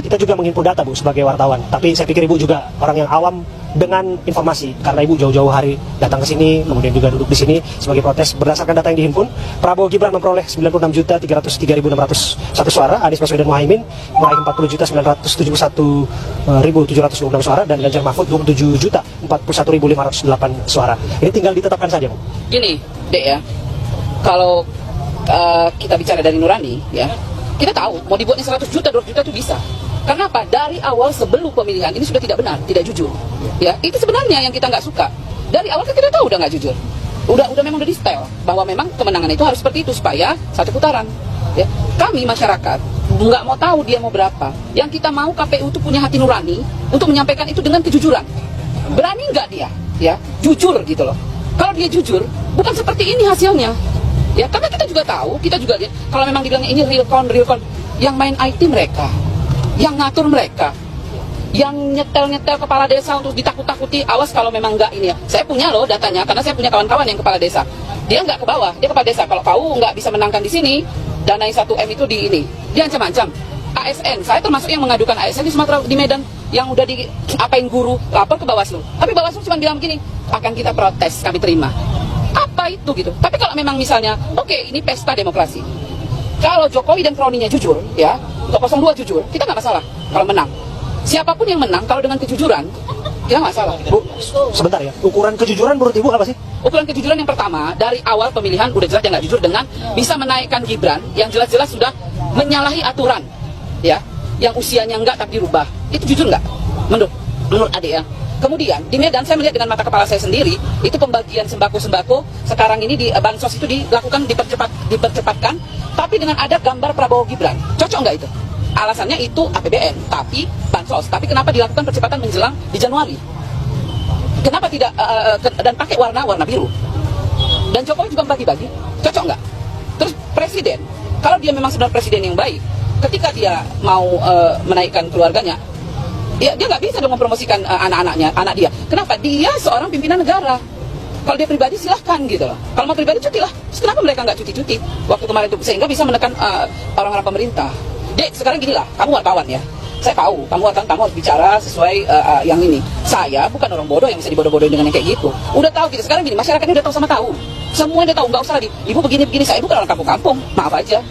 kita juga menghimpun data, Bu, sebagai wartawan. Tapi saya pikir Ibu juga orang yang awam dengan informasi, karena Ibu jauh-jauh hari datang ke sini, kemudian juga duduk di sini sebagai protes. Berdasarkan data yang dihimpun, Prabowo Gibran memperoleh 96.303.601 suara, Anies Baswedan Muhaimin meraih 40.971.726 suara, dan Ganjar Mahfud 27.041.508 suara. Ini tinggal ditetapkan saja, Bu. Gini, Dek ya, kalau kita bicara dari nurani, ya, kita tahu mau dibuatnya 100 juta, 200 juta itu bisa. Karena apa? Dari awal sebelum pemilihan ini sudah tidak benar, tidak jujur. Ya, itu sebenarnya yang kita nggak suka. Dari awal kita tahu udah nggak jujur. Udah memang udah di style bahwa memang kemenangan itu harus seperti itu supaya satu putaran. Ya, kami masyarakat nggak mau tahu dia mau berapa. Yang kita mau KPU itu punya hati nurani untuk menyampaikan itu dengan kejujuran. Berani nggak dia? Ya, jujur gitu loh. Kalau dia jujur, bukan seperti ini hasilnya. Ya, karena kita juga tahu, kita juga lihat, kalau memang dibilangnya ini real count, yang main IT mereka, yang ngatur mereka, yang nyetel kepala desa untuk ditakut-takuti, awas kalau memang nggak ini ya. Saya punya loh datanya, karena saya punya kawan-kawan yang kepala desa. Dia nggak ke bawah, dia kepala desa. Kalau kau nggak bisa menangkan di sini, danai 1M itu di ini. Dia ancam-ancam. ASN, saya termasuk yang mengadukan ASN di Sumatera, di Medan, yang udah diapain guru, lapor ke Bawaslu. Tapi Bawaslu cuma bilang begini, akan kita protes, kami terima. Apa itu gitu? Tapi kalau memang misalnya, oke, ini pesta demokrasi. Kalau Jokowi dan kroninya jujur, ya, untuk 02 jujur, kita nggak masalah kalau menang. Siapapun yang menang, kalau dengan kejujuran, kita nggak masalah. Bu, sebentar ya. Ukuran kejujuran menurut Ibu apa sih? Ukuran kejujuran yang pertama, dari awal pemilihan udah jelas dia nggak jujur dengan bisa menaikkan Gibran yang jelas-jelas sudah menyalahi aturan, ya, yang usianya nggak tapi dirubah. Itu jujur nggak? Menurut adik ya. Kemudian di Medan saya melihat dengan mata kepala saya sendiri, itu pembagian sembako sekarang ini di bansos itu dilakukan dipercepatkan, tapi dengan ada gambar Prabowo Gibran. Cocok nggak itu? Alasannya itu APBN, tapi bansos. Tapi kenapa dilakukan percepatan menjelang di Januari? Kenapa tidak dan pakai warna biru? Dan Jokowi juga bagi-bagi. Cocok nggak? Terus presiden, kalau dia memang sebenarnya presiden yang baik, ketika dia mau menaikkan keluarganya, ya, dia nggak bisa dong mempromosikan anak dia. Kenapa? Dia seorang pimpinan negara. Kalau dia pribadi silahkan gitu loh. Kalau mau pribadi cutilah. Terus kenapa mereka nggak cuti-cuti waktu kemarin itu, sehingga bisa menekan orang-orang pemerintah. Dek, sekarang gini lah, kamu wartawan ya. Saya tahu, kamu harus bicara sesuai yang ini. Saya bukan orang bodoh yang bisa dibodoh-bodohin dengan yang kayak gitu. Udah tahu gitu. Sekarang gini, masyarakat ini udah tahu sama tahu. Semua udah tahu, nggak usah lagi. Ibu begini-begini, saya bukan orang kampung-kampung. Maaf aja.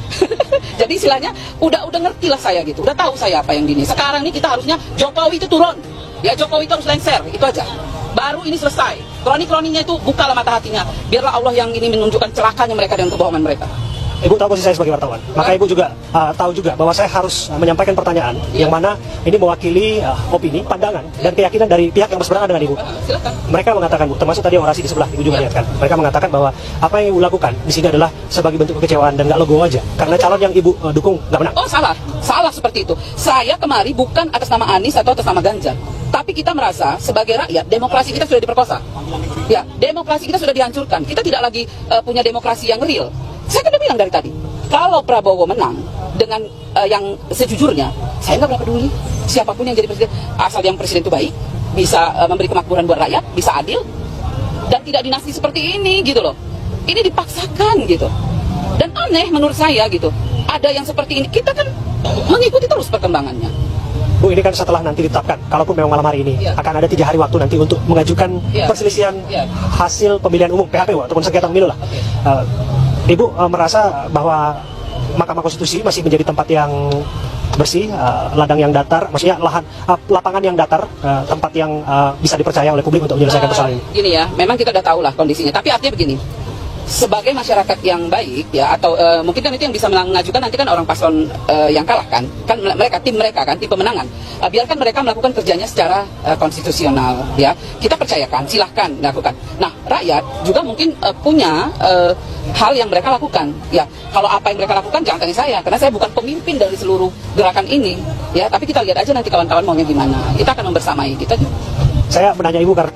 Jadi istilahnya udah ngerti lah saya gitu. Udah tahu saya apa yang gini. Sekarang ini kita harusnya Jokowi itu turun. Ya, Jokowi itu harus lengser, itu aja. Baru ini selesai. Kroni-kroninya itu bukalah mata hatinya. Biarlah Allah yang ini menunjukkan celakanya mereka dan kebohongan mereka. Ibu tahu posisi saya sebagai wartawan, maka Ibu juga tahu juga bahwa saya harus menyampaikan pertanyaan yang mana ini mewakili opini, pandangan, dan keyakinan dari pihak yang berseberangan dengan Ibu. Silakan. Mereka mengatakan, Bu, termasuk tadi orasi di sebelah, Ibu juga lihat kan, mereka mengatakan bahwa apa yang Ibu lakukan di sini adalah sebagai bentuk kekecewaan dan nggak legowo aja, karena calon yang Ibu dukung nggak menang. Oh, salah seperti itu. Saya kemari bukan atas nama Anies atau atas nama Ganjar, tapi kita merasa sebagai rakyat demokrasi kita sudah diperkosa. Ya, demokrasi kita sudah dihancurkan. Kita tidak lagi punya demokrasi yang real. Saya kan udah bilang dari tadi, kalau Prabowo menang dengan yang sejujurnya, saya nggak pernah peduli siapapun yang jadi presiden, asal yang presiden itu baik, bisa memberi kemakmuran buat rakyat, bisa adil, dan tidak dinasti seperti ini gitu loh. Ini dipaksakan gitu, dan aneh menurut saya gitu. Ada yang seperti ini, kita kan mengikuti terus perkembangannya. Bu, ini kan setelah nanti ditetapkan, kalaupun memang malam hari ini, akan ada 3 hari waktu nanti untuk mengajukan perselisihan hasil pemilihan umum, PHPU, ataupun sengketa pemilu lah. Ibu merasa bahwa Mahkamah Konstitusi masih menjadi tempat yang bersih, ladang yang datar, maksudnya lapangan yang datar, tempat yang bisa dipercaya oleh publik untuk menyelesaikan persoalan ini? Gini ya, memang kita udah tahu lah kondisinya, tapi artinya begini, sebagai masyarakat yang baik ya, atau mungkin kan itu yang bisa mengajukan nanti kan orang paslon yang kalah kan mereka tim pemenangan, biarkan mereka melakukan kerjanya secara konstitusional ya, kita percayakan, silahkan lakukan. Nah, rakyat juga mungkin punya hal yang mereka lakukan ya. Kalau apa yang mereka lakukan jangan tanya saya, karena saya bukan pemimpin dari seluruh gerakan ini ya, tapi kita lihat aja nanti kawan-kawan maunya gimana, kita akan membersamai kita. Saya menanya Ibu karena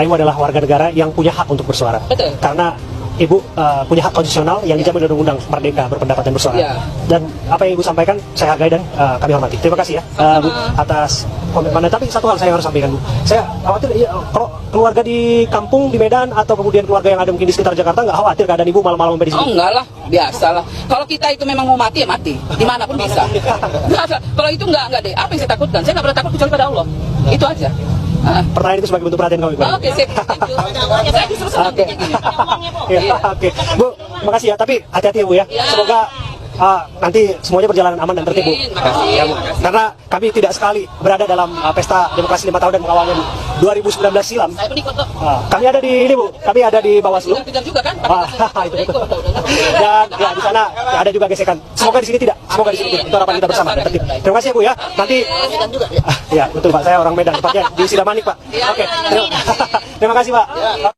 Ibu adalah warga negara yang punya hak untuk bersuara. Betul. Karena Ibu punya hak konstitusional yang dijamin oleh undang-undang, merdeka berpendapat dan bersuara. Dan apa yang Ibu sampaikan saya hargai dan kami hormati. Terima kasih ya Bu atas komitmen. Tapi satu hal saya harus sampaikan, Bu. Saya khawatir kalau keluarga di kampung di Medan atau kemudian keluarga yang ada mungkin di sekitar Jakarta nggak khawatir keadaan Ibu malam-malam sampai di sini. Oh enggak lah, biasalah. Kalau kita itu memang mau mati ya mati, dimanapun bisa. Nggak ada. Kalau itu enggak deh. Apa yang saya takutkan? Saya nggak pernah takut kecuali pada Allah. Itu aja. Pertanyaan itu sebagai bentuk perhatian kami, Bu. Oke, sip. Saya justru senang Oke. kayak gini. Ya, oke. Bu, makasih ya. Tapi hati-hati ya, Bu ya. Semoga nanti semuanya berjalan aman dan tertib, Bu. Amin, makasih. Ya, Bu. Karena kami tidak sekali berada dalam pesta demokrasi 5 tahun dan mengawalnya 2019 silam. Saya pun ikut kok. Kami ada di ini, Bu. Kami ada di Bawaslu. Kejar juga kan? Itu betul. Dan ya di sana ada juga gesekan. Semoga di sini tidak. Semoga di sini tidak. Itu harapan kita bersama dan tertib. Terima kasih ya, Bu ya. Nanti ya betul, Pak. Saya orang Medan, tepatnya di Sidamanik, Pak. Oke. Terima kasih, Pak.